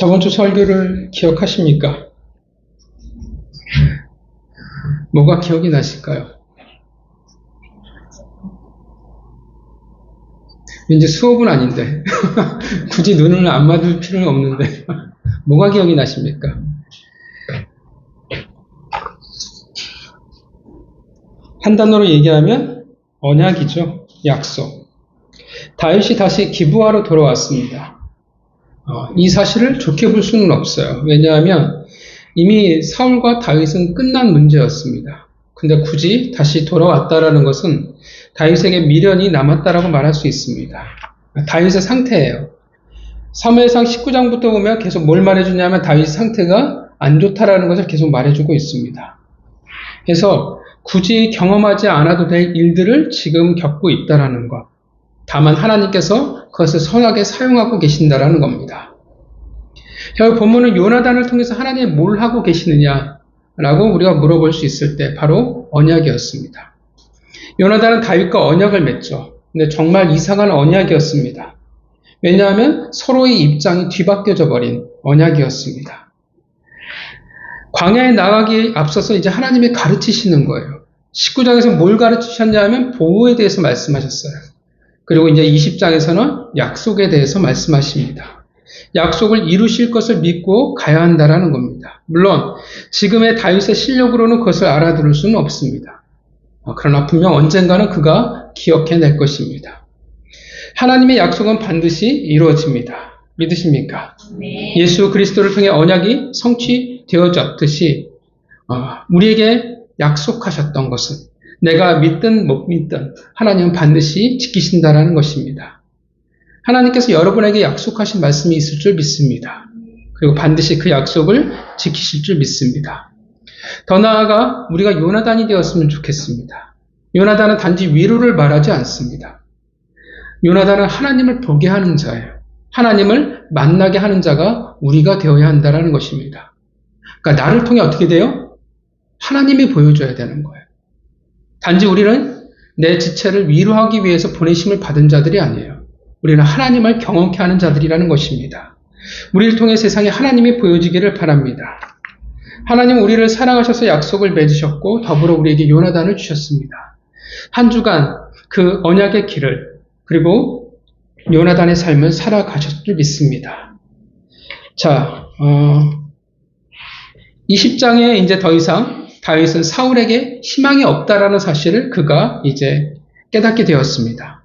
저번 주 설교를 기억하십니까? 뭐가 기억이 나실까요? 왠지 수업은 아닌데 굳이 눈을 안 맞을 필요는 없는데 뭐가 기억이 나십니까? 한 단어로 얘기하면 언약이죠. 약속. 다윗이 다시 기브아로 돌아왔습니다. 이 사실을 좋게 볼 수는 없어요. 왜냐하면 이미 사울과 다윗은 끝난 문제였습니다. 근데 굳이 다시 돌아왔다라는 것은 다윗에게 미련이 남았다라고 말할 수 있습니다. 다윗의 상태예요. 사무엘상 19장부터 보면 계속 뭘 말해주냐면 다윗 상태가 안 좋다라는 것을 계속 말해주고 있습니다. 그래서 굳이 경험하지 않아도 될 일들을 지금 겪고 있다라는 것. 다만 하나님께서 그것을 선하게 사용하고 계신다라는 겁니다. 결국 본문은 요나단을 통해서 하나님이 뭘 하고 계시느냐라고 우리가 물어볼 수 있을 때 바로 언약이었습니다. 요나단은 다윗과 언약을 맺죠. 근데 정말 이상한 언약이었습니다. 왜냐하면 서로의 입장이 뒤바뀌어져 버린 언약이었습니다. 광야에 나가기에 앞서서 이제 하나님이 가르치시는 거예요. 19장에서 뭘 가르치셨냐면 보호에 대해서 말씀하셨어요. 그리고 이제 20장에서는 약속에 대해서 말씀하십니다. 약속을 이루실 것을 믿고 가야 한다라는 겁니다. 물론 지금의 다윗의 실력으로는 그것을 알아들을 수는 없습니다. 그러나 분명 언젠가는 그가 기억해낼 것입니다. 하나님의 약속은 반드시 이루어집니다. 믿으십니까? 네. 예수 그리스도를 통해 언약이 성취되어졌듯이 우리에게 약속하셨던 것은 내가 믿든 못 믿든 하나님은 반드시 지키신다라는 것입니다. 하나님께서 여러분에게 약속하신 말씀이 있을 줄 믿습니다. 그리고 반드시 그 약속을 지키실 줄 믿습니다. 더 나아가 우리가 요나단이 되었으면 좋겠습니다. 요나단은 단지 위로를 말하지 않습니다. 요나단은 하나님을 보게 하는 자예요. 하나님을 만나게 하는 자가 우리가 되어야 한다는 것입니다. 그러니까 나를 통해 어떻게 돼요? 하나님이 보여줘야 되는 거예요. 단지 우리는 내 지체를 위로하기 위해서 보내심을 받은 자들이 아니에요. 우리는 하나님을 경험케 하는 자들이라는 것입니다. 우리를 통해 세상에 하나님이 보여지기를 바랍니다. 하나님은 우리를 사랑하셔서 약속을 맺으셨고 더불어 우리에게 요나단을 주셨습니다. 한 주간 그 언약의 길을 그리고 요나단의 삶을 살아가셨을 줄 믿습니다. 자, 20장에 이제 더 이상 다윗은 사울에게 희망이 없다라는 사실을 그가 이제 깨닫게 되었습니다.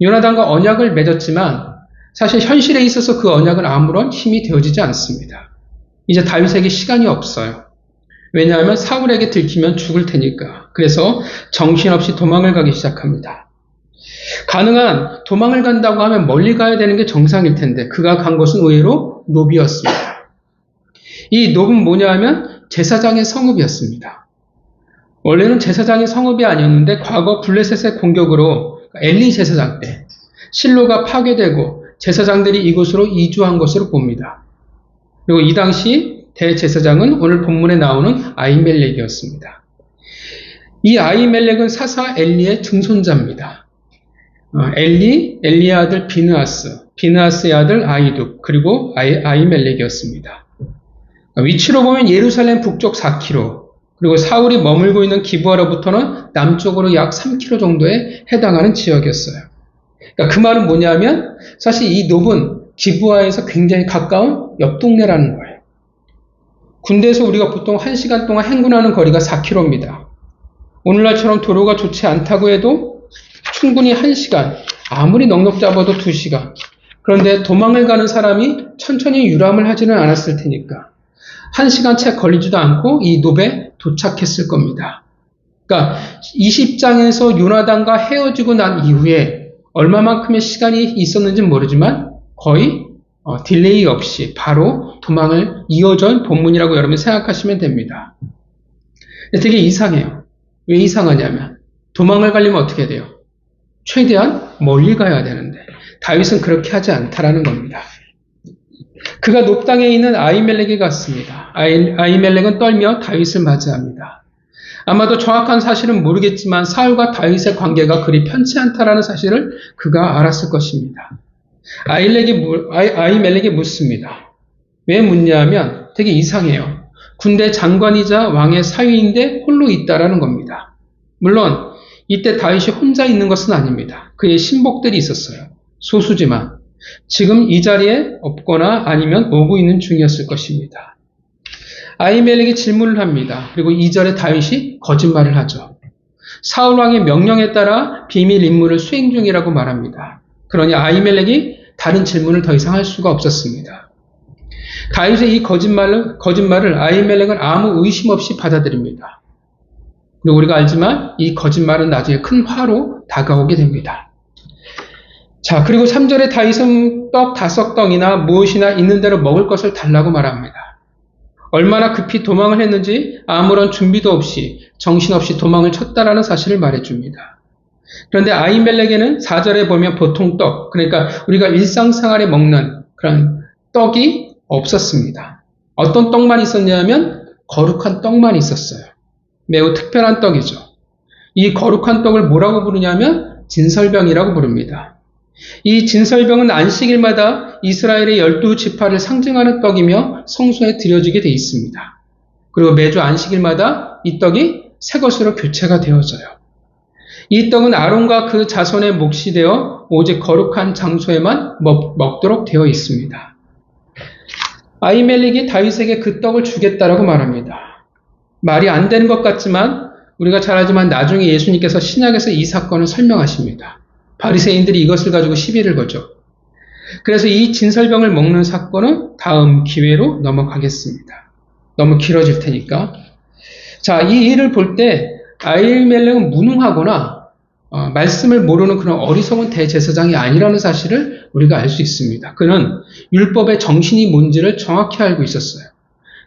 요나단과 언약을 맺었지만 사실 현실에 있어서 그 언약은 아무런 힘이 되어지지 않습니다. 이제 다윗에게 시간이 없어요. 왜냐하면 사울에게 들키면 죽을 테니까. 그래서 정신없이 도망을 가기 시작합니다. 가능한 도망을 간다고 하면 멀리 가야 되는 게 정상일 텐데 그가 간 곳은 의외로 노비였습니다. 이 노비는 뭐냐 하면 제사장의 성읍이었습니다. 원래는 제사장의 성읍이 아니었는데 과거 블레셋의 공격으로 엘리 제사장 때 실로가 파괴되고 제사장들이 이곳으로 이주한 것으로 봅니다. 그리고 이 당시 대제사장은 오늘 본문에 나오는 아히멜렉이었습니다. 이 아히멜렉은 사사 엘리의 증손자입니다. 엘리의 아들 비느하스의 아들 아히둡, 그리고 아히멜렉이었습니다. 위치로 보면 예루살렘 북쪽 4km, 그리고 사울이 머물고 있는 기브아로부터는 남쪽으로 약 3km 정도에 해당하는 지역이었어요. 그러니까 그 말은 뭐냐면 사실 이 놉은 기브아에서 굉장히 가까운 옆 동네라는 거예요. 군대에서 우리가 보통 1시간 동안 행군하는 거리가 4km입니다. 오늘날처럼 도로가 좋지 않다고 해도 충분히 1시간, 아무리 넉넉 잡아도 2시간. 그런데 도망을 가는 사람이 천천히 유람을 하지는 않았을 테니까 1시간 채 걸리지도 않고 이 놉에 도착했을 겁니다. 그러니까 20장에서 요나단과 헤어지고 난 이후에 얼마만큼의 시간이 있었는지는 모르지만 거의 딜레이 없이 바로 도망을 이어준 본문이라고 여러분이 생각하시면 됩니다. 되게 이상해요. 왜 이상하냐면 도망을 가려면 어떻게 돼요? 최대한 멀리 가야 되는데 다윗은 그렇게 하지 않다라는 겁니다. 그가 높당에 있는 아히멜렉에 갔습니다. 아히멜렉은 떨며 다윗을 맞이합니다. 아마도 정확한 사실은 모르겠지만 사울과 다윗의 관계가 그리 편치 않다라는 사실을 그가 알았을 것입니다. 아히멜렉이 묻습니다. 왜 묻냐면 되게 이상해요. 군대 장관이자 왕의 사위인데 홀로 있다라는 겁니다. 물론 이때 다윗이 혼자 있는 것은 아닙니다. 그의 신복들이 있었어요. 소수지만 지금 이 자리에 없거나 아니면 오고 있는 중이었을 것입니다. 아히멜렉이 질문을 합니다. 그리고 2절에 다윗이 거짓말을 하죠. 사울왕의 명령에 따라 비밀 임무를 수행 중이라고 말합니다. 그러니 아히멜렉이 다른 질문을 더 이상 할 수가 없었습니다. 다윗의 이 거짓말을 아히멜렉은 아무 의심 없이 받아들입니다. 그리고 우리가 알지만 이 거짓말은 나중에 큰 화로 다가오게 됩니다. 자, 그리고 3절에 다윗은 떡 5덩이나 무엇이나 있는 대로 먹을 것을 달라고 말합니다. 얼마나 급히 도망을 했는지 아무런 준비도 없이 정신없이 도망을 쳤다라는 사실을 말해줍니다. 그런데 아히멜렉에는 4절에 보면 보통 떡, 그러니까 우리가 일상생활에 먹는 그런 떡이 없었습니다. 어떤 떡만 있었냐면 거룩한 떡만 있었어요. 매우 특별한 떡이죠. 이 거룩한 떡을 뭐라고 부르냐면 진설병이라고 부릅니다. 이 진설병은 안식일마다 이스라엘의 12지파를 상징하는 떡이며 성소에 드려지게 되어 있습니다. 그리고 매주 안식일마다 이 떡이 새 것으로 교체가 되어져요. 이 떡은 아론과 그 자손의 몫이 되어 오직 거룩한 장소에만 먹도록 되어 있습니다. 아히멜렉이 다윗에게 그 떡을 주겠다라고 말합니다. 말이 안 되는 것 같지만 우리가 잘 알지만 나중에 예수님께서 신약에서 이 사건을 설명하십니다. 바리새인들이 이것을 가지고 시비를 거죠. 그래서 이 진설병을 먹는 사건은 다음 기회로 넘어가겠습니다. 너무 길어질 테니까. 자, 이 일을 볼 때 아히멜렉은 무능하거나 말씀을 모르는 그런 어리석은 대제사장이 아니라는 사실을 우리가 알 수 있습니다. 그는 율법의 정신이 뭔지를 정확히 알고 있었어요.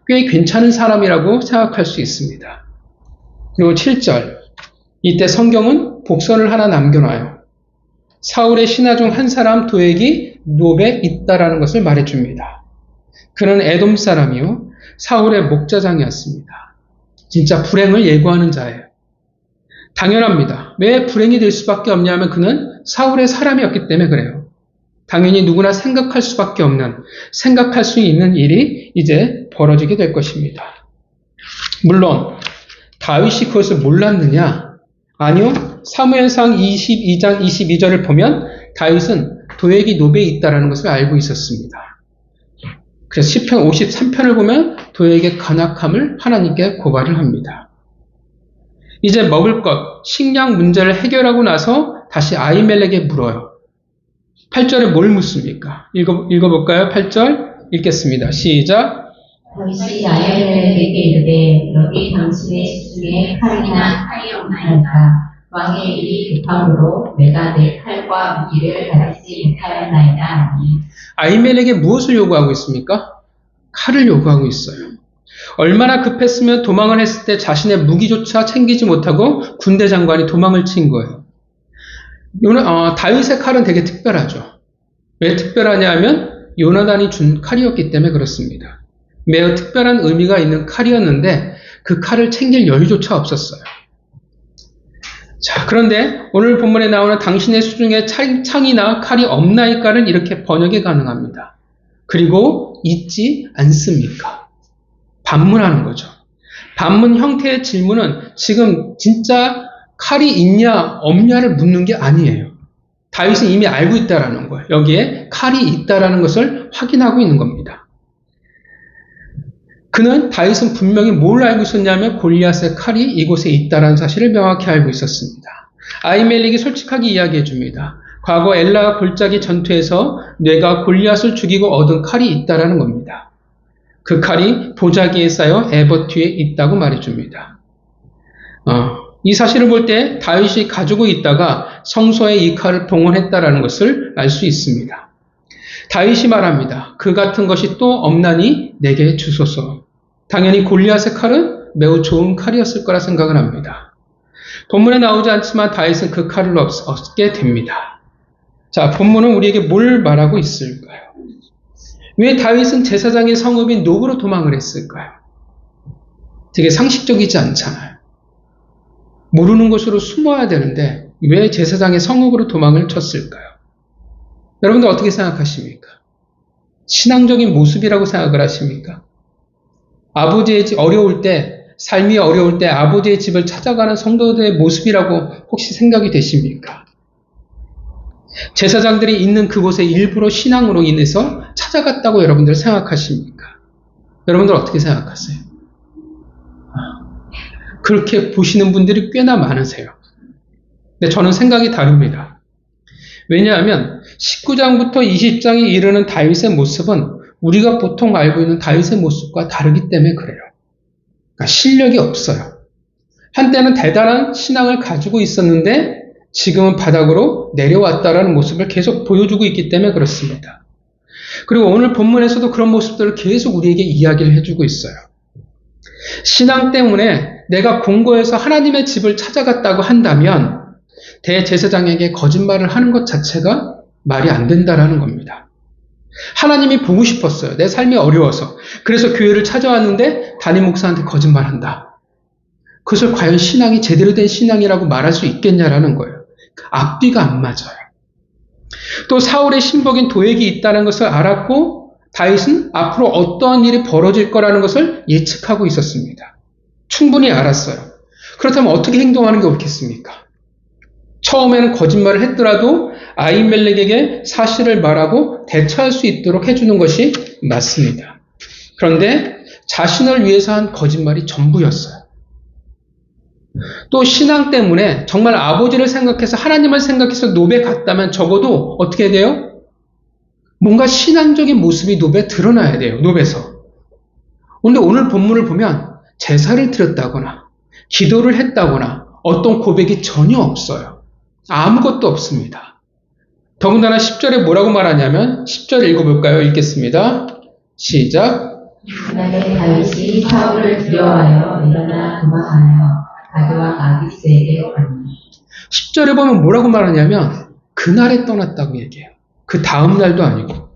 꽤 괜찮은 사람이라고 생각할 수 있습니다. 그리고 7절, 이때 성경은 복선을 하나 남겨놔요. 사울의 신하 중 한 사람 도액이 노베에 있다라는 것을 말해줍니다. 그는 에돔 사람이요 사울의 목자장이었습니다. 진짜 불행을 예고하는 자예요. 당연합니다. 왜 불행이 될 수밖에 없냐면 그는 사울의 사람이었기 때문에 그래요. 당연히 누구나 생각할 수밖에 없는, 생각할 수 있는 일이 이제 벌어지게 될 것입니다. 물론 다윗이 그것을 몰랐느냐? 아니요. 사무엘상 22장 22절을 보면 다윗은 도액이 노베에 있다는 것을 알고 있었습니다. 그래서 시편 53편을 보면 도액의 간악함을 하나님께 고발을 합니다. 이제 먹을 것, 식량 문제를 해결하고 나서 다시 아히멜렉에게 물어요. 8절에 뭘 묻습니까? 읽어볼까요? 8절 읽겠습니다. 시작. 다윗이 아히멜렉에게 이르되 여기 당신의 시중에 칼이나 칼이 없나이까. 왕의 일이 급함으로 내가 내 칼과 무기를 가지지 못하였나이다 하니. 아히멜렉에게 무엇을 요구하고 있습니까? 칼을 요구하고 있어요. 얼마나 급했으면 도망을 했을 때 자신의 무기조차 챙기지 못하고 군대 장관이 도망을 친 거예요. 다윗의 칼은 되게 특별하죠. 왜 특별하냐 하면 요나단이 준 칼이었기 때문에 그렇습니다. 매우 특별한 의미가 있는 칼이었는데 그 칼을 챙길 여유조차 없었어요. 자, 그런데 오늘 본문에 나오는 당신의 수중에 창이나 칼이 없나이까는 이렇게 번역이 가능합니다. 그리고 있지 않습니까? 반문하는 거죠. 반문 형태의 질문은 지금 진짜 칼이 있냐 없냐를 묻는 게 아니에요. 다윗은 이미 알고 있다라는 거예요. 여기에 칼이 있다라는 것을 확인하고 있는 겁니다. 다윗은 분명히 뭘 알고 있었냐면 골리앗의 칼이 이곳에 있다라는 사실을 명확히 알고 있었습니다. 아히멜렉이 솔직하게 이야기해 줍니다. 과거 엘라 골짜기 전투에서 내가 골리앗을 죽이고 얻은 칼이 있다라는 겁니다. 그 칼이 보자기에 쌓여 에봇 뒤에 있다고 말해줍니다. 이 사실을 볼 때 다윗이 가지고 있다가 성소에 이 칼을 봉헌했다라는 것을 알 수 있습니다. 다윗이 말합니다. 그 같은 것이 또 없나니 내게 주소서. 당연히 골리앗의 칼은 매우 좋은 칼이었을 거라 생각을 합니다. 본문에 나오지 않지만 다윗은 그 칼을 얻게 됩니다. 자, 본문은 우리에게 뭘 말하고 있을까요? 왜 다윗은 제사장의 성읍인 노브로 도망을 했을까요? 되게 상식적이지 않잖아요. 모르는 곳으로 숨어야 되는데 왜 제사장의 성읍으로 도망을 쳤을까요? 여러분들 어떻게 생각하십니까? 신앙적인 모습이라고 생각을 하십니까? 아버지의 집 어려울 때, 삶이 어려울 때 아버지의 집을 찾아가는 성도들의 모습이라고 혹시 생각이 되십니까? 제사장들이 있는 그곳에 일부러 신앙으로 인해서 찾아갔다고 여러분들 생각하십니까? 여러분들 어떻게 생각하세요? 그렇게 보시는 분들이 꽤나 많으세요. 근데 저는 생각이 다릅니다. 왜냐하면 19장부터 20장에 이르는 다윗의 모습은 우리가 보통 알고 있는 다윗의 모습과 다르기 때문에 그래요. 그러니까 실력이 없어요. 한때는 대단한 신앙을 가지고 있었는데 지금은 바닥으로 내려왔다라는 모습을 계속 보여주고 있기 때문에 그렇습니다. 그리고 오늘 본문에서도 그런 모습들을 계속 우리에게 이야기를 해주고 있어요. 신앙 때문에 내가 공고해서 하나님의 집을 찾아갔다고 한다면 대제사장에게 거짓말을 하는 것 자체가 말이 안 된다라는 겁니다. 하나님이 보고 싶었어요. 내 삶이 어려워서. 그래서 교회를 찾아왔는데 담임 목사한테 거짓말한다. 그것을 과연 신앙이 제대로 된 신앙이라고 말할 수 있겠냐라는 거예요. 앞뒤가 안 맞아요. 또 사울의 신복인 도액이 있다는 것을 알았고 다윗은 앞으로 어떠한 일이 벌어질 거라는 것을 예측하고 있었습니다. 충분히 알았어요. 그렇다면 어떻게 행동하는 게 옳겠습니까? 처음에는 거짓말을 했더라도 아히멜렉에게 사실을 말하고 대처할 수 있도록 해주는 것이 맞습니다. 그런데 자신을 위해서 한 거짓말이 전부였어요. 또 신앙 때문에 정말 아버지를 생각해서 하나님을 생각해서 노베 갔다면 적어도 어떻게 돼요? 뭔가 신앙적인 모습이 노베에 드러나야 돼요. 노베에서. 그런데 오늘 본문을 보면 제사를 드렸다거나 기도를 했다거나 어떤 고백이 전혀 없어요. 아무것도 없습니다. 더군다나 10절에 뭐라고 말하냐면 10절 읽어볼까요? 읽겠습니다. 시작. 그날에 다윗이 사울을 두려워하여 일어나 도망하여 가드왕 아기스에게 갔니. 10절에 보면 뭐라고 말하냐면 그날에 떠났다고 얘기해요. 그 다음 날도 아니고.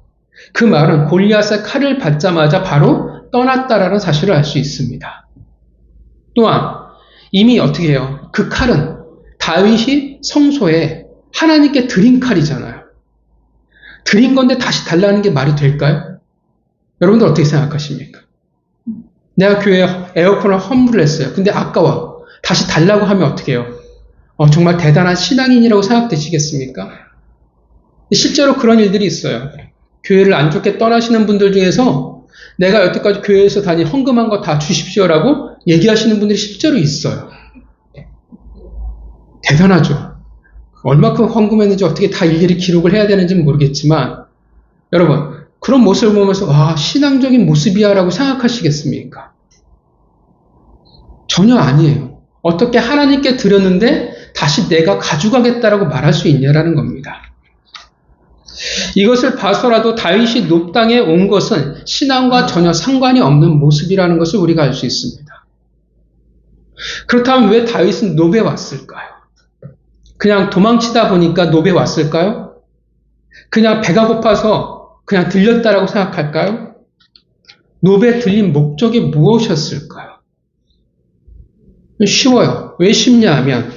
그 말은 골리앗의 칼을 받자마자 바로 떠났다라는 사실을 알 수 있습니다. 또한 이미 어떻게 해요? 그 칼은 다윗이 성소에 하나님께 드린 칼이잖아요. 드린 건데 다시 달라는 게 말이 될까요? 여러분들 어떻게 생각하십니까? 내가 교회에 에어컨을 환불을 했어요. 근데 아까워. 다시 달라고 하면 어떻게 해요? 정말 대단한 신앙인이라고 생각되시겠습니까? 실제로 그런 일들이 있어요. 교회를 안 좋게 떠나시는 분들 중에서 내가 여태까지 교회에서 다니 헌금한 거 다 주십시오라고 얘기하시는 분들이 실제로 있어요. 대단하죠. 얼마큼 헌금했는지 어떻게 다 일일이 기록을 해야 되는지는 모르겠지만 여러분 그런 모습을 보면서 와 신앙적인 모습이야 라고 생각하시겠습니까? 전혀 아니에요. 어떻게 하나님께 드렸는데 다시 내가 가져가겠다라고 말할 수 있냐라는 겁니다. 이것을 봐서라도 다윗이 높당에 온 것은 신앙과 전혀 상관이 없는 모습이라는 것을 우리가 알 수 있습니다. 그렇다면 왜 다윗은 노베에 왔을까요? 그냥 도망치다 보니까 노베에 왔을까요? 그냥 배가 고파서 그냥 들렸다라고 생각할까요? 노베에 들린 목적이 무엇이었을까요? 쉬워요. 왜 쉽냐 하면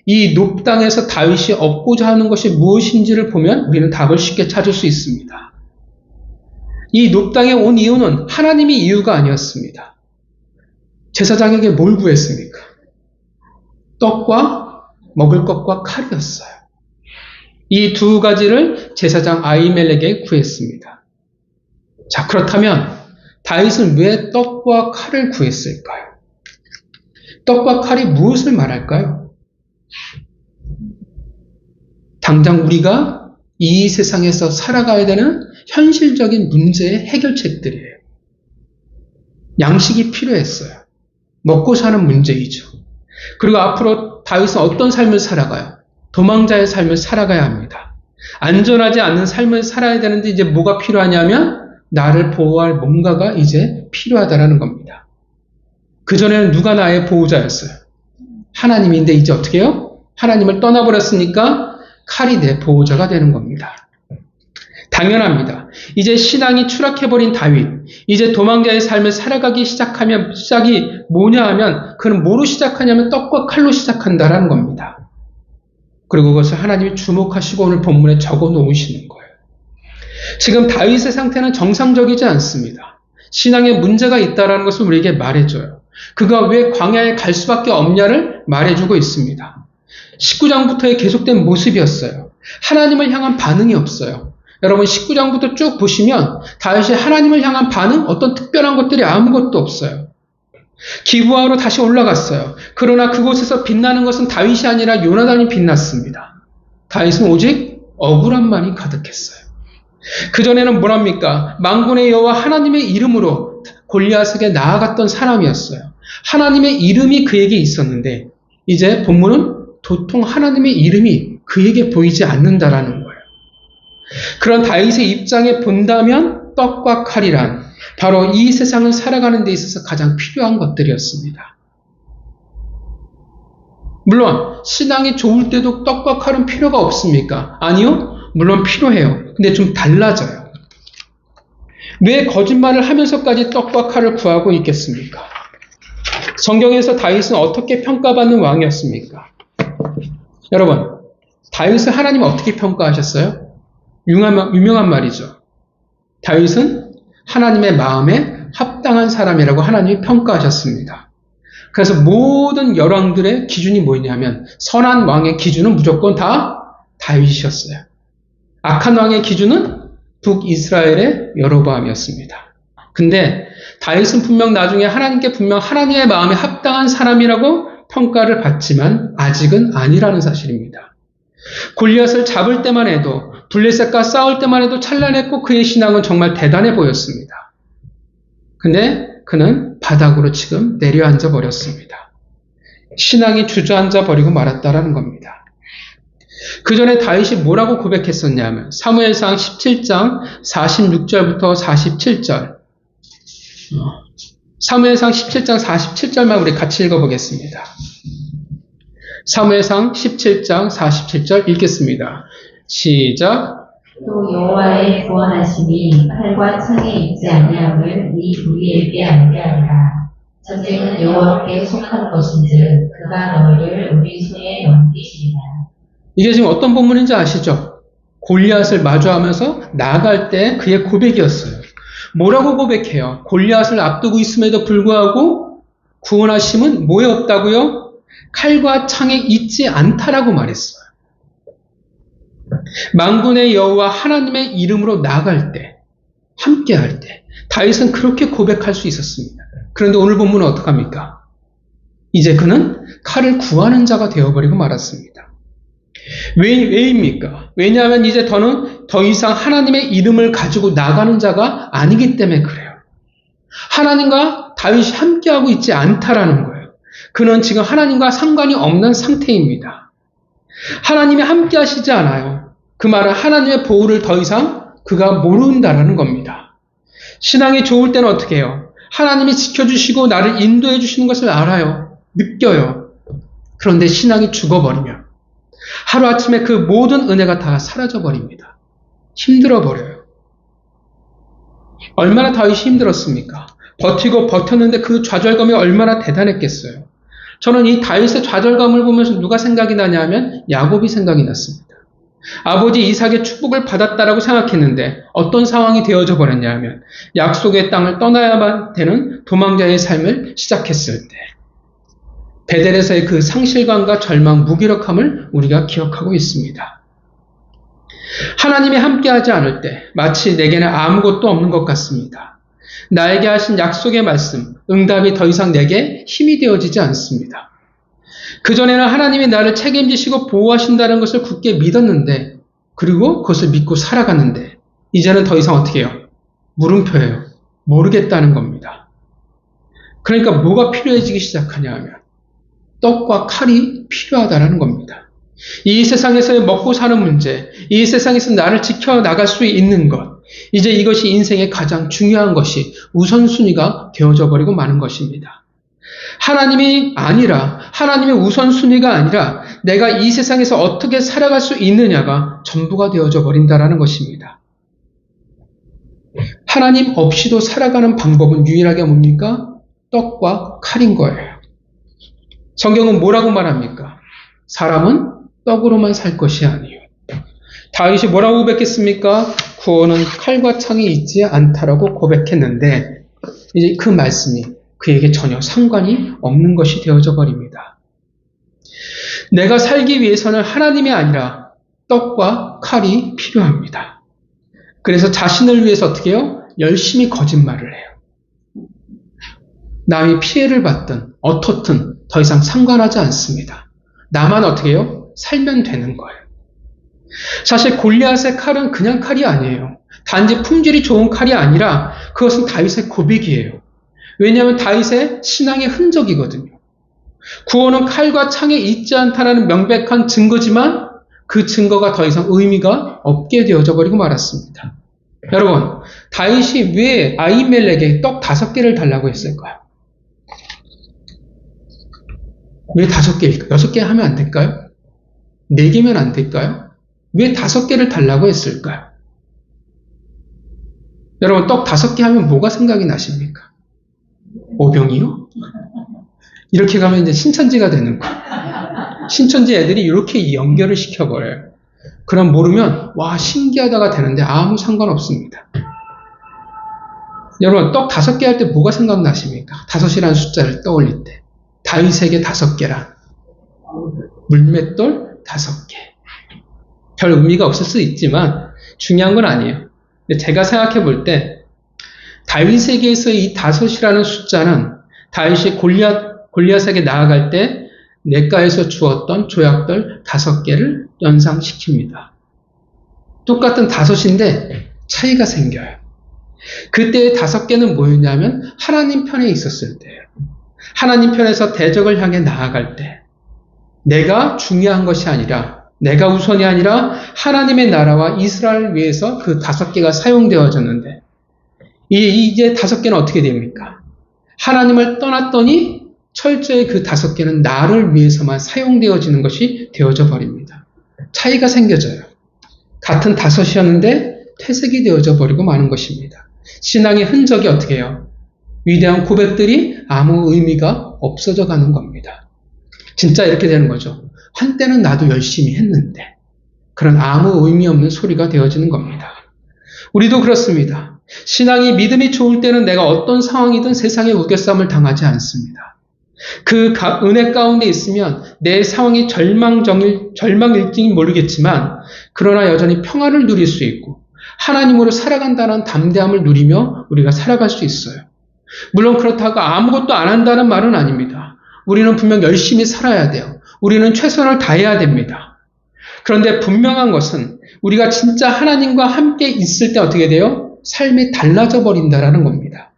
이 높당에서 다윗이 얻고자 하는 것이 무엇인지를 보면 우리는 답을 쉽게 찾을 수 있습니다. 이 높당에 온 이유는 하나님이 이유가 아니었습니다. 제사장에게 뭘 구했습니까? 떡과 먹을 것과 칼이었어요. 이 두 가지를 제사장 아히멜렉에게 구했습니다. 자, 그렇다면 다윗은 왜 떡과 칼을 구했을까요? 떡과 칼이 무엇을 말할까요? 당장 우리가 이 세상에서 살아가야 되는 현실적인 문제의 해결책들이에요. 양식이 필요했어요. 먹고 사는 문제이죠. 그리고 앞으로 다윗은 어떤 삶을 살아가요? 도망자의 삶을 살아가야 합니다. 안전하지 않는 삶을 살아야 되는데 이제 뭐가 필요하냐면 나를 보호할 뭔가가 이제 필요하다라는 겁니다. 그전에는 누가 나의 보호자였어요? 하나님인데 이제 어떻게 해요? 하나님을 떠나버렸으니까 칼이 내 보호자가 되는 겁니다. 당연합니다. 이제 신앙이 추락해버린 다윗, 이제 도망자의 삶을 살아가기 시작하면 시작이 뭐냐 하면 그는 뭐로 시작하냐면 떡과 칼로 시작한다라는 겁니다. 그리고 그것을 하나님이 주목하시고 오늘 본문에 적어 놓으시는 거예요. 지금 다윗의 상태는 정상적이지 않습니다. 신앙에 문제가 있다는 것을 우리에게 말해줘요. 그가 왜 광야에 갈 수밖에 없냐를 말해주고 있습니다. 19장부터의 계속된 모습이었어요. 하나님을 향한 반응이 없어요. 여러분 19장부터 쭉 보시면 다윗이 하나님을 향한 반응, 어떤 특별한 것들이 아무것도 없어요. 기브아로 다시 올라갔어요. 그러나 그곳에서 빛나는 것은 다윗이 아니라 요나단이 빛났습니다. 다윗은 오직 억울함만이 가득했어요. 그전에는 뭐랍니까? 만군의 여호와 하나님의 이름으로 골리앗에게 나아갔던 사람이었어요. 하나님의 이름이 그에게 있었는데 이제 본문은 도통 하나님의 이름이 그에게 보이지 않는다라는 거예요. 그런 다윗의 입장에 본다면 떡과 칼이란 바로 이 세상을 살아가는 데 있어서 가장 필요한 것들이었습니다. 물론 신앙이 좋을 때도 떡과 칼은 필요가 없습니까? 아니요. 물론 필요해요. 근데 좀 달라져요. 왜 거짓말을 하면서까지 떡과 칼을 구하고 있겠습니까? 성경에서 다윗은 어떻게 평가받는 왕이었습니까? 여러분, 다윗을 하나님 어떻게 평가하셨어요? 유명한 말이죠. 다윗은 하나님의 마음에 합당한 사람이라고 하나님이 평가하셨습니다. 그래서 모든 열왕들의 기준이 뭐냐면 선한 왕의 기준은 무조건 다 다윗이었어요. 악한 왕의 기준은 북이스라엘의 여로보암이었습니다. 근데 다윗은 분명 나중에 하나님께 분명 하나님의 마음에 합당한 사람이라고 평가를 받지만 아직은 아니라는 사실입니다. 골리앗을 잡을 때만 해도 블레셋과 싸울 때만 해도 찬란했고 그의 신앙은 정말 대단해 보였습니다. 근데 그는 바닥으로 지금 내려앉아 버렸습니다. 신앙이 주저앉아 버리고 말았다라는 겁니다. 그 전에 다윗이 뭐라고 고백했었냐면 사무엘상 17장 46절부터 47절 사무엘상 17장 47절만 우리 같이 읽어보겠습니다. 사무엘상 17장 47절 읽겠습니다. 시작. 또 여호와의 구원하심이 칼과 창에 있지 아니함을 이 우리에게 알게 하리라. 전쟁은 여호와께 속한 것인즉 그가 너희를 우리 손에 넘기시리라. 이게 지금 어떤 본문인지 아시죠? 골리앗을 마주하면서 나아갈 때 그의 고백이었어요. 뭐라고 고백해요? 골리앗을 앞두고 있음에도 불구하고 구원하심은 뭐에 없다고요? 칼과 창에 있지 않다라고 말했어요. 만군의 여호와 하나님의 이름으로 나아갈 때, 함께할 때 다윗은 그렇게 고백할 수 있었습니다. 그런데 오늘 본문은 어떡합니까? 이제 그는 칼을 구하는 자가 되어버리고 말았습니다. 왜입니까? 왜냐하면 이제 더 이상 하나님의 이름을 가지고 나가는 자가 아니기 때문에 그래요. 하나님과 다윗이 함께하고 있지 않다라는 거예요. 그는 지금 하나님과 상관이 없는 상태입니다. 하나님이 함께하시지 않아요. 그 말은 하나님의 보호를 더 이상 그가 모른다라는 겁니다. 신앙이 좋을 때는 어떻게 해요? 하나님이 지켜주시고 나를 인도해 주시는 것을 알아요. 느껴요. 그런데 신앙이 죽어버리면 하루아침에 그 모든 은혜가 다 사라져버립니다. 힘들어버려요. 얼마나 다윗이 힘들었습니까? 버티고 버텼는데 그 좌절감이 얼마나 대단했겠어요. 저는 이 다윗의 좌절감을 보면서 누가 생각이 나냐면 야곱이 생각이 났습니다. 아버지 이삭의 축복을 받았다라고 생각했는데 어떤 상황이 되어져 버렸냐 하면 약속의 땅을 떠나야만 되는 도망자의 삶을 시작했을 때 베델에서의 그 상실감과 절망, 무기력함을 우리가 기억하고 있습니다. 하나님이 함께하지 않을 때 마치 내게는 아무것도 없는 것 같습니다. 나에게 하신 약속의 말씀, 응답이 더 이상 내게 힘이 되어지지 않습니다. 그전에는 하나님이 나를 책임지시고 보호하신다는 것을 굳게 믿었는데 그리고 그것을 믿고 살아갔는데 이제는 더 이상 어떻게 해요? 물음표예요. 모르겠다는 겁니다. 그러니까 뭐가 필요해지기 시작하냐 하면 떡과 칼이 필요하다는 겁니다. 이 세상에서의 먹고 사는 문제, 이 세상에서 나를 지켜나갈 수 있는 것, 이제 이것이 인생의 가장 중요한 것이 우선순위가 되어져 버리고 마는 것입니다. 하나님이 아니라, 하나님의 우선순위가 아니라 내가 이 세상에서 어떻게 살아갈 수 있느냐가 전부가 되어져 버린다는 것입니다. 하나님 없이도 살아가는 방법은 유일하게 뭡니까? 떡과 칼인 거예요. 성경은 뭐라고 말합니까? 사람은 떡으로만 살 것이 아니에요. 다윗이 뭐라고 고백했습니까? 구원은 칼과 창이 있지 않다라고 고백했는데 이제 그 말씀이 그에게 전혀 상관이 없는 것이 되어져 버립니다. 내가 살기 위해서는 하나님이 아니라 떡과 칼이 필요합니다. 그래서 자신을 위해서 어떻게 해요? 열심히 거짓말을 해요. 남이 피해를 받든 어떻든 더 이상 상관하지 않습니다. 나만 어떻게 해요? 살면 되는 거예요. 사실 골리앗의 칼은 그냥 칼이 아니에요. 단지 품질이 좋은 칼이 아니라 그것은 다윗의 고백이에요. 왜냐하면 다윗의 신앙의 흔적이거든요. 구원은 칼과 창에 있지 않다는 명백한 증거지만 그 증거가 더 이상 의미가 없게 되어져 버리고 말았습니다. 여러분, 다윗이 왜 아히멜렉에게 떡 5개를 달라고 했을까요? 왜 5개일까요? 6개 하면 안 될까요? 4개면 안 될까요? 왜 5개를 달라고 했을까요? 여러분, 떡 5개 하면 뭐가 생각이 나십니까? 오병이요? 이렇게 가면 이제 신천지가 되는 거예요. 신천지 애들이 이렇게 연결을 시켜버려요. 그럼 모르면 와 신기하다가 되는데 아무 상관없습니다. 여러분 떡 5개 할 때 뭐가 생각나십니까? 5이라는 숫자를 떠올릴 때 다윗에게 5개란 물맷돌 5개. 별 의미가 없을 수 있지만 중요한 건 아니에요. 근데 제가 생각해 볼 때 다윗에게서의 이 5이라는 숫자는 다윗이 골리앗에게 나아갈 때 냇가에서 주었던 조약돌 5개를 연상시킵니다. 똑같은 5인데 차이가 생겨요. 그때의 5개는 뭐였냐면 하나님 편에 있었을 때예요. 하나님 편에서 대적을 향해 나아갈 때 내가 중요한 것이 아니라 내가 우선이 아니라 하나님의 나라와 이스라엘을 위해서 그 5개가 사용되어졌는데 이제 5개는 어떻게 됩니까? 하나님을 떠났더니 철저히 그 5개는 나를 위해서만 사용되어지는 것이 되어져 버립니다. 차이가 생겨져요. 같은 5이었는데 퇴색이 되어져 버리고 마는 것입니다. 신앙의 흔적이 어떻게 해요? 위대한 고백들이 아무 의미가 없어져 가는 겁니다. 진짜 이렇게 되는 거죠. 한때는 나도 열심히 했는데 그런 아무 의미 없는 소리가 되어지는 겁니다. 우리도 그렇습니다. 신앙이 믿음이 좋을 때는 내가 어떤 상황이든 세상의 우겨싸움을 당하지 않습니다. 그 은혜 가운데 있으면 내 상황이 절망일지 모르겠지만 그러나 여전히 평안을 누릴 수 있고 하나님으로 살아간다는 담대함을 누리며 우리가 살아갈 수 있어요. 물론 그렇다고 아무것도 안 한다는 말은 아닙니다. 우리는 분명 열심히 살아야 돼요. 우리는 최선을 다해야 됩니다. 그런데 분명한 것은 우리가 진짜 하나님과 함께 있을 때 어떻게 돼요? 삶이 달라져 버린다라는 겁니다.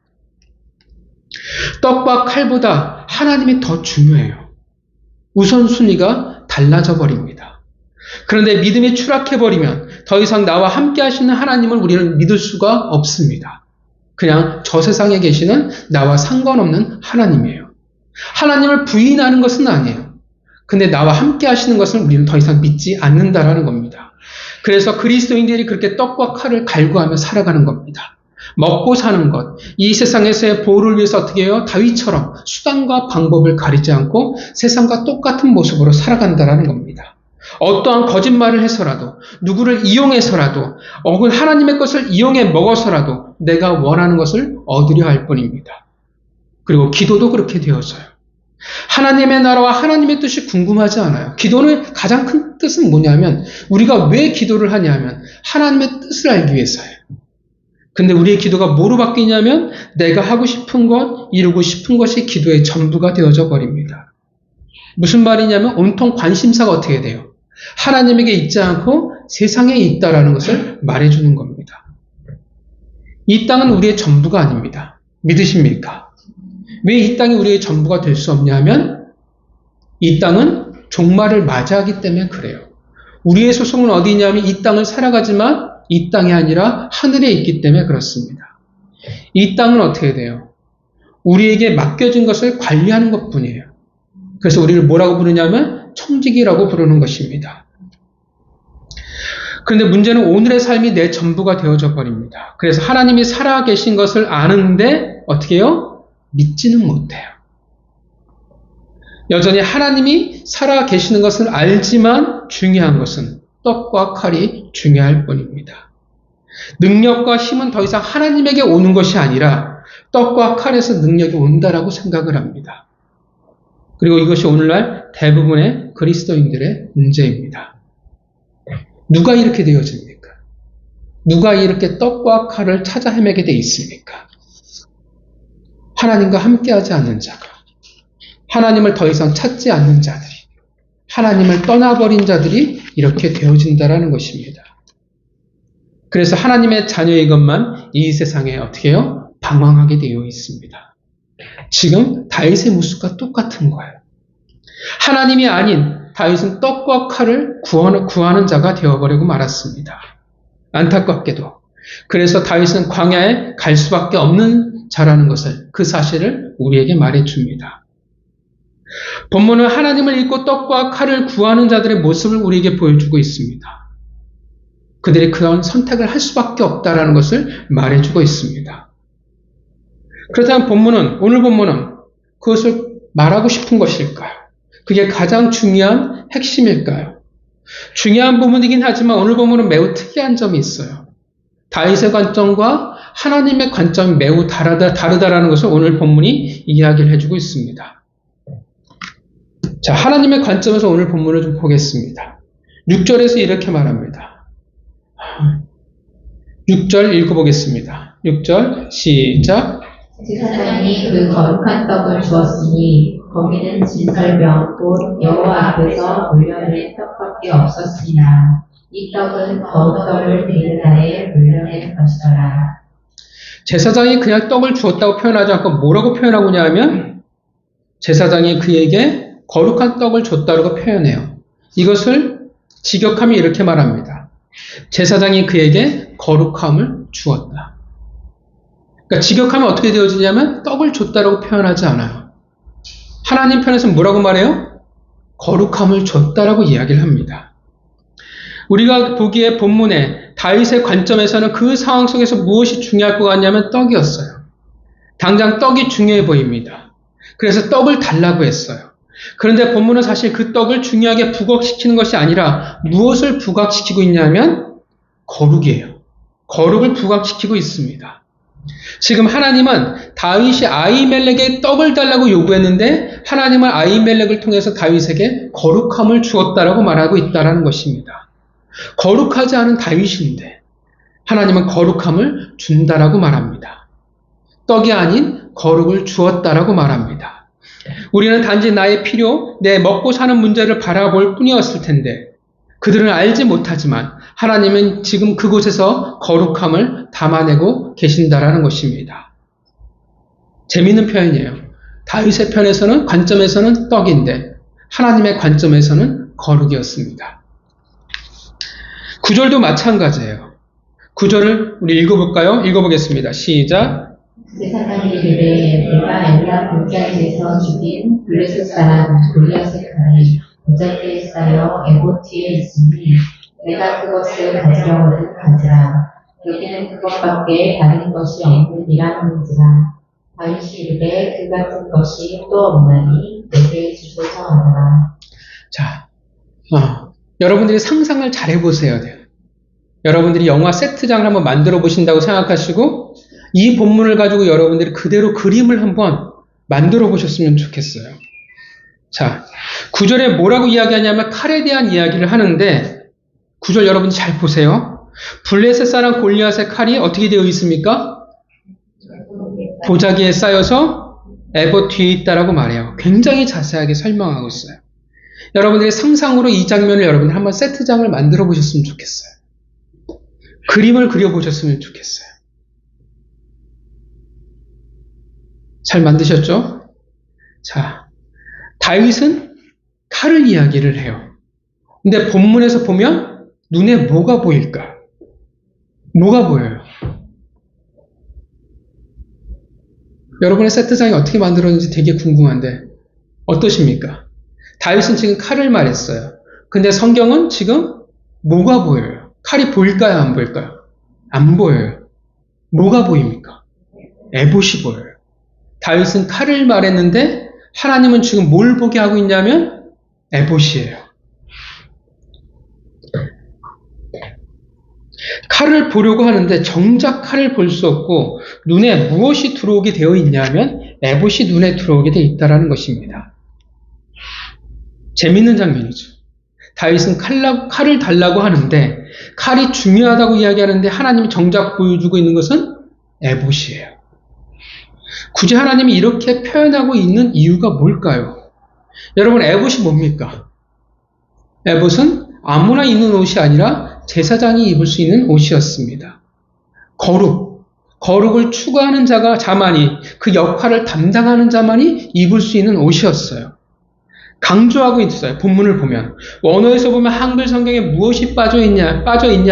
떡과 칼보다 하나님이 더 중요해요. 우선순위가 달라져 버립니다. 그런데 믿음이 추락해버리면 더 이상 나와 함께 하시는 하나님을 우리는 믿을 수가 없습니다. 그냥 저 세상에 계시는 나와 상관없는 하나님이에요. 하나님을 부인하는 것은 아니에요. 근데 나와 함께 하시는 것을 우리는 더 이상 믿지 않는다라는 겁니다. 그래서 그리스도인들이 그렇게 떡과 칼을 갈구하며 살아가는 겁니다. 먹고 사는 것, 이 세상에서의 보호를 위해서 어떻게 해요? 다윗처럼 수단과 방법을 가리지 않고 세상과 똑같은 모습으로 살아간다라는 겁니다. 어떠한 거짓말을 해서라도 누구를 이용해서라도 혹은 하나님의 것을 이용해 먹어서라도 내가 원하는 것을 얻으려 할 뿐입니다. 그리고 기도도 그렇게 되어져요. 하나님의 나라와 하나님의 뜻이 궁금하지 않아요. 기도의 가장 큰 뜻은 뭐냐면 우리가 왜 기도를 하냐면 하나님의 뜻을 알기 위해서예요. 근데 우리의 기도가 뭐로 바뀌냐면 내가 하고 싶은 것, 이루고 싶은 것이 기도의 전부가 되어져 버립니다. 무슨 말이냐면 온통 관심사가 어떻게 돼요? 하나님에게 있지 않고 세상에 있다라는 것을 말해주는 겁니다. 이 땅은 우리의 전부가 아닙니다. 믿으십니까? 왜 이 땅이 우리의 전부가 될 수 없냐면 이 땅은 종말을 맞이하기 때문에 그래요. 우리의 소속은 어디냐면 이 땅을 살아가지만 이 땅이 아니라 하늘에 있기 때문에 그렇습니다. 이 땅은 어떻게 돼요? 우리에게 맡겨진 것을 관리하는 것뿐이에요. 그래서 우리를 뭐라고 부르냐면 청지기라고 부르는 것입니다. 그런데 문제는 오늘의 삶이 내 전부가 되어져 버립니다. 그래서 하나님이 살아계신 것을 아는데 어떻게 해요? 믿지는 못해요. 여전히 하나님이 살아계시는 것을 알지만 중요한 것은 떡과 칼이 중요할 뿐입니다. 능력과 힘은 더 이상 하나님에게 오는 것이 아니라 떡과 칼에서 능력이 온다라고 생각을 합니다. 그리고 이것이 오늘날 대부분의 그리스도인들의 문제입니다. 누가 이렇게 되어집니까? 누가 이렇게 떡과 칼을 찾아 헤매게 돼 있습니까? 하나님과 함께하지 않는 자가, 하나님을 더 이상 찾지 않는 자들이, 하나님을 떠나버린 자들이 이렇게 되어진다라는 것입니다. 그래서 하나님의 자녀인 것만 이 세상에 어떻게 해요? 방황하게 되어 있습니다. 지금 다윗의 모습과 똑같은 거예요. 하나님이 아닌 다윗은 떡과 칼을 구하는 자가 되어버리고 말았습니다. 안타깝게도. 그래서 다윗은 광야에 갈 수밖에 없는 자라는 것을, 그 사실을 우리에게 말해줍니다. 본문은 하나님을 잊고 떡과 칼을 구하는 자들의 모습을 우리에게 보여주고 있습니다. 그들이 그런 선택을 할 수밖에 없다라는 것을 말해주고 있습니다. 그렇다면 오늘 본문은 그것을 말하고 싶은 것일까요? 그게 가장 중요한 핵심일까요? 중요한 부분이긴 하지만 오늘 본문은 매우 특이한 점이 있어요. 다윗의 관점과 하나님의 관점이 매우 다르다라는 것을 오늘 본문이 이야기를 해주고 있습니다. 자, 하나님의 관점에서 오늘 본문을 좀 보겠습니다. 6절에서 이렇게 말합니다. 6절 읽어보겠습니다. 6절 시작. 제사장이 그 거룩한 떡을 주었으니 거기는 진설병 곧 여호와 앞에서 물려낸 떡밖에 없었으나 이 떡은 거룩 떡을 드리는 날에 물려낸 것이더라. 제사장이 그냥 떡을 주었다고 표현하지 않고 뭐라고 표현하고 있냐 하면 제사장이 그에게 거룩한 떡을 줬다고 표현해요. 이것을 직역하면 이렇게 말합니다. 제사장이 그에게 거룩함을 주었다. 그러니까 직역하면 어떻게 되어지냐면 떡을 줬다라고 표현하지 않아요. 하나님 편에서는 뭐라고 말해요? 거룩함을 줬다라고 이야기를 합니다. 우리가 보기에 본문에 다윗의 관점에서는 그 상황 속에서 무엇이 중요할 것 같냐면 떡이었어요. 당장 떡이 중요해 보입니다. 그래서 떡을 달라고 했어요. 그런데 본문은 사실 그 떡을 중요하게 부각시키는 것이 아니라 무엇을 부각시키고 있냐면 거룩이에요. 거룩을 부각시키고 있습니다. 지금 하나님은 다윗이 아히멜렉에 떡을 달라고 요구했는데 하나님은 아히멜렉을 통해서 다윗에게 거룩함을 주었다라고 말하고 있다는 것입니다. 거룩하지 않은 다윗인데 하나님은 거룩함을 준다라고 말합니다. 떡이 아닌 거룩을 주었다라고 말합니다. 우리는 단지 나의 필요, 내 먹고 사는 문제를 바라볼 뿐이었을 텐데 그들은 알지 못하지만 하나님은 지금 그곳에서 거룩함을 담아내고 계신다라는 것입니다. 재미있는 표현이에요. 다윗의 편에서는 관점에서는 떡인데 하나님의 관점에서는 거룩이었습니다. 9절도 마찬가지예요. 9절을 우리 읽어볼까요? 읽어보겠습니다. 시작. 제사장이 이르되 내가 엘라 골짜기에서 죽인 블레셋 사람 골리앗의 칼이 무작위에 쌓여 에봇 뒤에 있으니 내가 그것을 가지려거든 가지라. 여기는 그것밖에 다른 것이 없느니라 하는지라. 다윗이 이르되 그 같은 것이 또 없나니 내게 주소서 하더라. 자, 여러분들이 상상을 잘 해보셔야 돼요. 여러분들이 영화 세트장을 한번 만들어 보신다고 생각하시고 이 본문을 가지고 여러분들이 그대로 그림을 한번 만들어 보셨으면 좋겠어요. 자, 9절에 뭐라고 이야기하냐면 칼에 대한 이야기를 하는데 9절 여러분 잘 보세요. 블레셋 사람 골리앗의 칼이 어떻게 되어 있습니까? 보자기에 쌓여서 에봇 뒤에 있다라고 말해요. 굉장히 자세하게 설명하고 있어요. 여러분들이 상상으로 이 장면을 여러분들 한번 세트장을 만들어 보셨으면 좋겠어요. 그림을 그려보셨으면 좋겠어요. 잘 만드셨죠? 자, 다윗은 칼을 이야기를 해요. 근데 본문에서 보면 눈에 뭐가 보일까? 뭐가 보여요? 여러분의 세트장이 어떻게 만들었는지 되게 궁금한데 어떠십니까? 다윗은 지금 칼을 말했어요. 근데 성경은 지금 뭐가 보여요? 칼이 보일까요? 안 보일까요? 안 보여요. 뭐가 보입니까? 에봇이 보여요. 다윗은 칼을 말했는데 하나님은 지금 뭘 보게 하고 있냐면 에봇이에요. 칼을 보려고 하는데 정작 칼을 볼 수 없고 눈에 무엇이 들어오게 되어 있냐면 에봇이 눈에 들어오게 되어 있다는 것입니다. 재밌는 장면이죠. 다윗은 칼을 달라고 하는데 칼이 중요하다고 이야기하는데 하나님이 정작 보여주고 있는 것은 에봇이에요. 굳이 하나님이 이렇게 표현하고 있는 이유가 뭘까요? 여러분, 에봇이 뭡니까? 에봇은 아무나 입는 옷이 아니라 제사장이 입을 수 있는 옷이었습니다. 거룩을 추구하는 자만이, 그 역할을 담당하는 자만이 입을 수 있는 옷이었어요. 강조하고 있어요. 본문을 보면. 원어에서 보면 한글 성경에 무엇이 빠져 있냐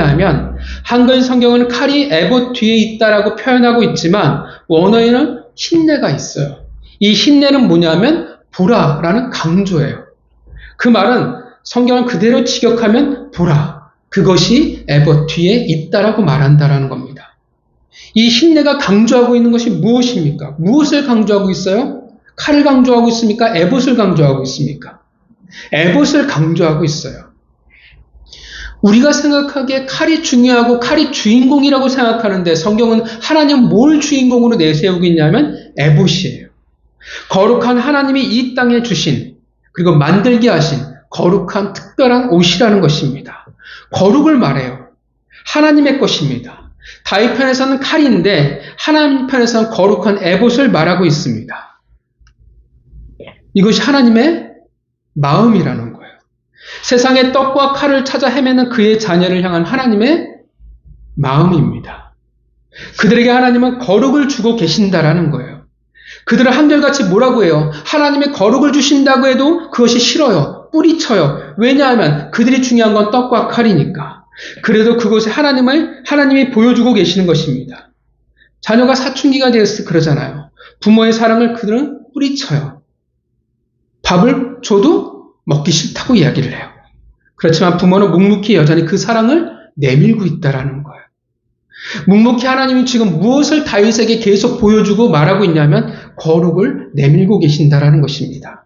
하면 한글 성경은 칼이 에봇 뒤에 있다라고 표현하고 있지만 원어에는 흰내가 있어요. 이 흰내는 뭐냐면 보라라는 강조예요. 그 말은 성경을 그대로 직역하면 보라, 그것이 에봇 뒤에 있다라고 말한다라는 겁니다. 이 흰내가 강조하고 있는 것이 무엇입니까? 무엇을 강조하고 있어요? 칼을 강조하고 있습니까? 에봇을 강조하고 있습니까? 에봇을 강조하고 있어요. 우리가 생각하기에 칼이 중요하고 칼이 주인공이라고 생각하는데 성경은 하나님 뭘 주인공으로 내세우고 있냐면 에봇이에요. 거룩한 하나님이 이 땅에 주신, 그리고 만들게 하신 거룩한 특별한 옷이라는 것입니다. 거룩을 말해요. 하나님의 것입니다. 다윗 편에서는 칼인데 하나님 편에서는 거룩한 에봇을 말하고 있습니다. 이것이 하나님의 마음이라는 거예요. 세상에 떡과 칼을 찾아 헤매는 그의 자녀를 향한 하나님의 마음입니다. 그들에게 하나님은 거룩을 주고 계신다라는 거예요. 그들은 한결같이 뭐라고 해요? 하나님의 거룩을 주신다고 해도 그것이 싫어요. 뿌리쳐요. 왜냐하면 그들이 중요한 건 떡과 칼이니까. 그래도 그것에 하나님이 보여주고 계시는 것입니다. 자녀가 사춘기가 되었을 때 그러잖아요. 부모의 사랑을 그들은 뿌리쳐요. 밥을 줘도 먹기 싫다고 이야기를 해요. 그렇지만 부모는 묵묵히 여전히 그 사랑을 내밀고 있다라는 거예요. 묵묵히 하나님이 지금 무엇을 다윗에게 계속 보여주고 말하고 있냐면 거룩을 내밀고 계신다라는 것입니다.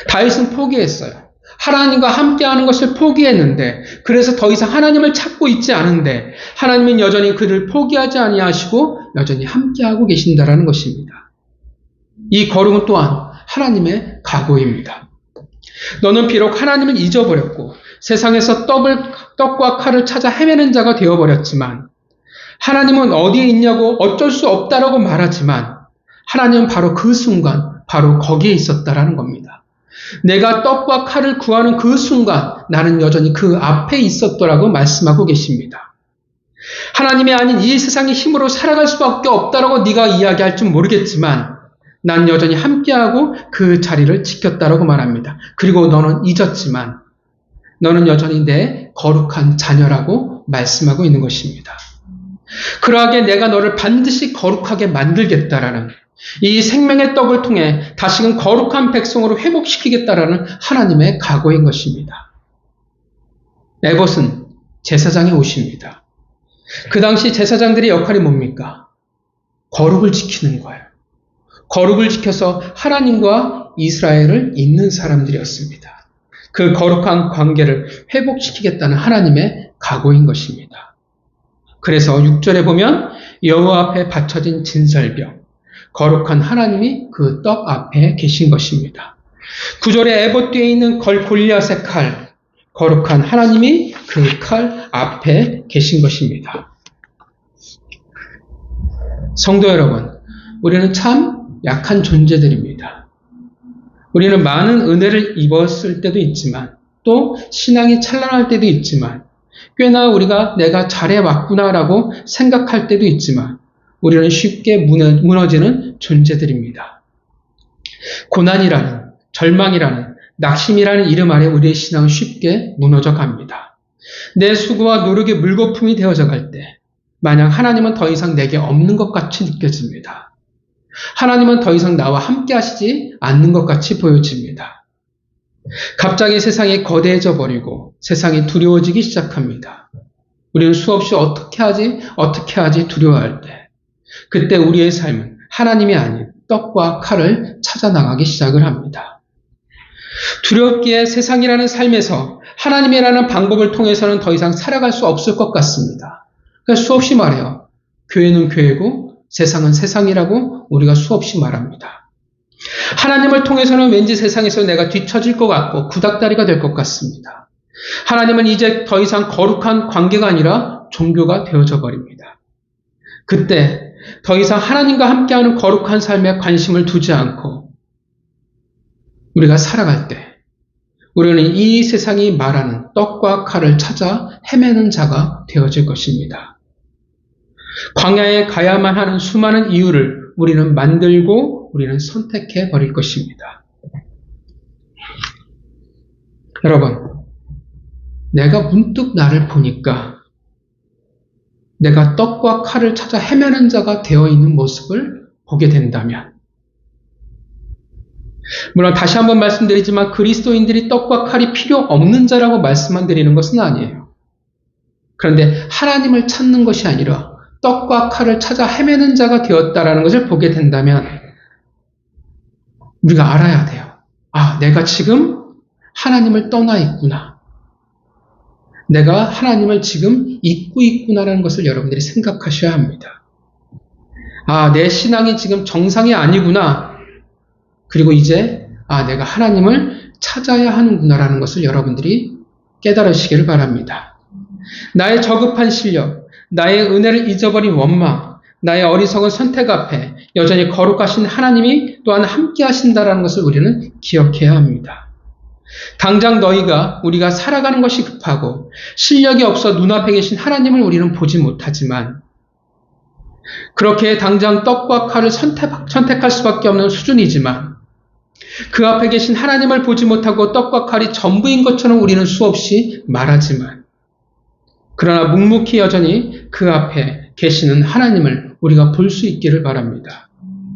다윗은 포기했어요. 하나님과 함께하는 것을 포기했는데, 그래서 더 이상 하나님을 찾고 있지 않은데 하나님은 여전히 그를 포기하지 아니하시고 여전히 함께하고 계신다라는 것입니다. 이 거룩은 또한 하나님의 각오입니다. 너는 비록 하나님을 잊어버렸고 세상에서 떡과 칼을 찾아 헤매는 자가 되어버렸지만 하나님은 어디에 있냐고 어쩔 수 없다라고 말하지만 하나님은 바로 그 순간 바로 거기에 있었다라는 겁니다. 내가 떡과 칼을 구하는 그 순간 나는 여전히 그 앞에 있었더라고 말씀하고 계십니다. 하나님이 아닌 이 세상의 힘으로 살아갈 수밖에 없다라고 네가 이야기할 줄 모르겠지만 난 여전히 함께하고 그 자리를 지켰다라고 말합니다. 그리고 너는 잊었지만 너는 여전히 내 거룩한 자녀라고 말씀하고 있는 것입니다. 그러하게 내가 너를 반드시 거룩하게 만들겠다라는 이 생명의 떡을 통해 다시금 거룩한 백성으로 회복시키겠다라는 하나님의 각오인 것입니다. 에봇은 제사장의 옷입니다. 그 당시 제사장들의 역할이 뭡니까? 거룩을 지키는 거예요. 거룩을 지켜서 하나님과 이스라엘을 잇는 사람들이었습니다. 그 거룩한 관계를 회복시키겠다는 하나님의 각오인 것입니다. 그래서 6절에 보면 여호와 앞에 바쳐진 진설병, 거룩한 하나님이 그 떡 앞에 계신 것입니다. 9절에 에봇 뒤에 있는 골리앗의 칼, 거룩한 하나님이 그 칼 앞에 계신 것입니다. 성도 여러분, 우리는 참 약한 존재들입니다. 우리는 많은 은혜를 입었을 때도 있지만 또 신앙이 찬란할 때도 있지만 꽤나 우리가 내가 잘해왔구나라고 생각할 때도 있지만 우리는 쉽게 무너지는 존재들입니다. 고난이라는, 절망이라는, 낙심이라는 이름 아래 우리의 신앙은 쉽게 무너져 갑니다. 내 수고와 노력이 물거품이 되어져 갈 때 마냥 하나님은 더 이상 내게 없는 것 같이 느껴집니다. 하나님은 더 이상 나와 함께 하시지 않는 것 같이 보여집니다. 갑자기 세상이 거대해져 버리고 세상이 두려워지기 시작합니다. 우리는 수없이 어떻게 하지 두려워할 때 그때 우리의 삶은 하나님이 아닌 떡과 칼을 찾아 나가기 시작을 합니다. 두렵기에 세상이라는 삶에서 하나님이라는 방법을 통해서는 더 이상 살아갈 수 없을 것 같습니다. 그래서 수없이 말해요. 교회는 교회고 세상은 세상이라고 우리가 수없이 말합니다. 하나님을 통해서는 왠지 세상에서 내가 뒤처질 것 같고 구닥다리가 될 것 같습니다. 하나님은 이제 더 이상 거룩한 관계가 아니라 종교가 되어져 버립니다. 그때 더 이상 하나님과 함께하는 거룩한 삶에 관심을 두지 않고 우리가 살아갈 때 우리는 이 세상이 말하는 떡과 칼을 찾아 헤매는 자가 되어질 것입니다. 광야에 가야만 하는 수많은 이유를 우리는 만들고 우리는 선택해 버릴 것입니다. 여러분, 내가 문득 나를 보니까 내가 떡과 칼을 찾아 헤매는 자가 되어 있는 모습을 보게 된다면, 물론 다시 한번 말씀드리지만 그리스도인들이 떡과 칼이 필요 없는 자라고 말씀만 드리는 것은 아니에요. 그런데 하나님을 찾는 것이 아니라 떡과 칼을 찾아 헤매는 자가 되었다라는 것을 보게 된다면 우리가 알아야 돼요. 아, 내가 지금 하나님을 떠나 있구나. 내가 하나님을 지금 잊고 있구나라는 것을 여러분들이 생각하셔야 합니다. 아, 내 신앙이 지금 정상이 아니구나. 그리고 이제 내가 하나님을 찾아야 하는구나라는 것을 여러분들이 깨달으시기를 바랍니다. 나의 저급한 실력, 나의 은혜를 잊어버린 원망, 나의 어리석은 선택 앞에 여전히 거룩하신 하나님이 또한 함께 하신다라는 것을 우리는 기억해야 합니다. 당장 우리가 살아가는 것이 급하고 실력이 없어 눈앞에 계신 하나님을 우리는 보지 못하지만 그렇게 당장 떡과 칼을 선택할 수밖에 없는 수준이지만 그 앞에 계신 하나님을 보지 못하고 떡과 칼이 전부인 것처럼 우리는 수없이 말하지만 그러나 묵묵히 여전히 그 앞에 계시는 하나님을 우리가 볼 수 있기를 바랍니다.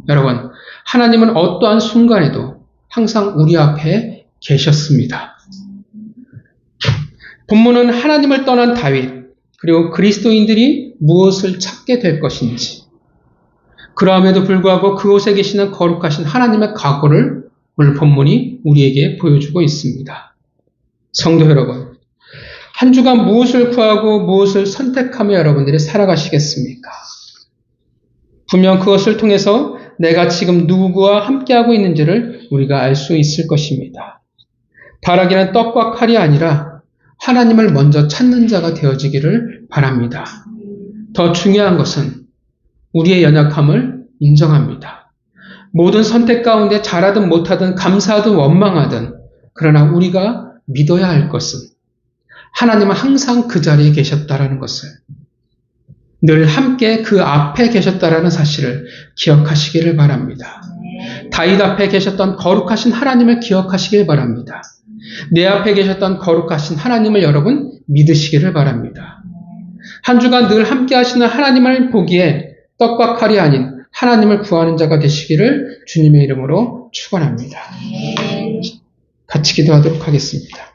여러분, 하나님은 어떠한 순간에도 항상 우리 앞에 계셨습니다. 본문은 하나님을 떠난 다윗 그리고 그리스도인들이 무엇을 찾게 될 것인지 그럼에도 불구하고 그곳에 계시는 거룩하신 하나님의 각오를 오늘 본문이 우리에게 보여주고 있습니다. 성도 여러분, 한 주간 무엇을 구하고 무엇을 선택하며 여러분들이 살아가시겠습니까? 분명 그것을 통해서 내가 지금 누구와 함께하고 있는지를 우리가 알 수 있을 것입니다. 바라기는 떡과 칼이 아니라 하나님을 먼저 찾는 자가 되어지기를 바랍니다. 더 중요한 것은 우리의 연약함을 인정합니다. 모든 선택 가운데 잘하든 못하든 감사하든 원망하든 그러나 우리가 믿어야 할 것은 하나님은 항상 그 자리에 계셨다라는 것을 늘 함께 그 앞에 계셨다라는 사실을 기억하시기를 바랍니다. 다윗 앞에 계셨던 거룩하신 하나님을 기억하시길 바랍니다. 내 앞에 계셨던 거룩하신 하나님을 여러분 믿으시기를 바랍니다. 한 주간 늘 함께 하시는 하나님을 보기에 떡과 칼이 아닌 하나님을 구하는 자가 되시기를 주님의 이름으로 축원합니다. 같이 기도하도록 하겠습니다.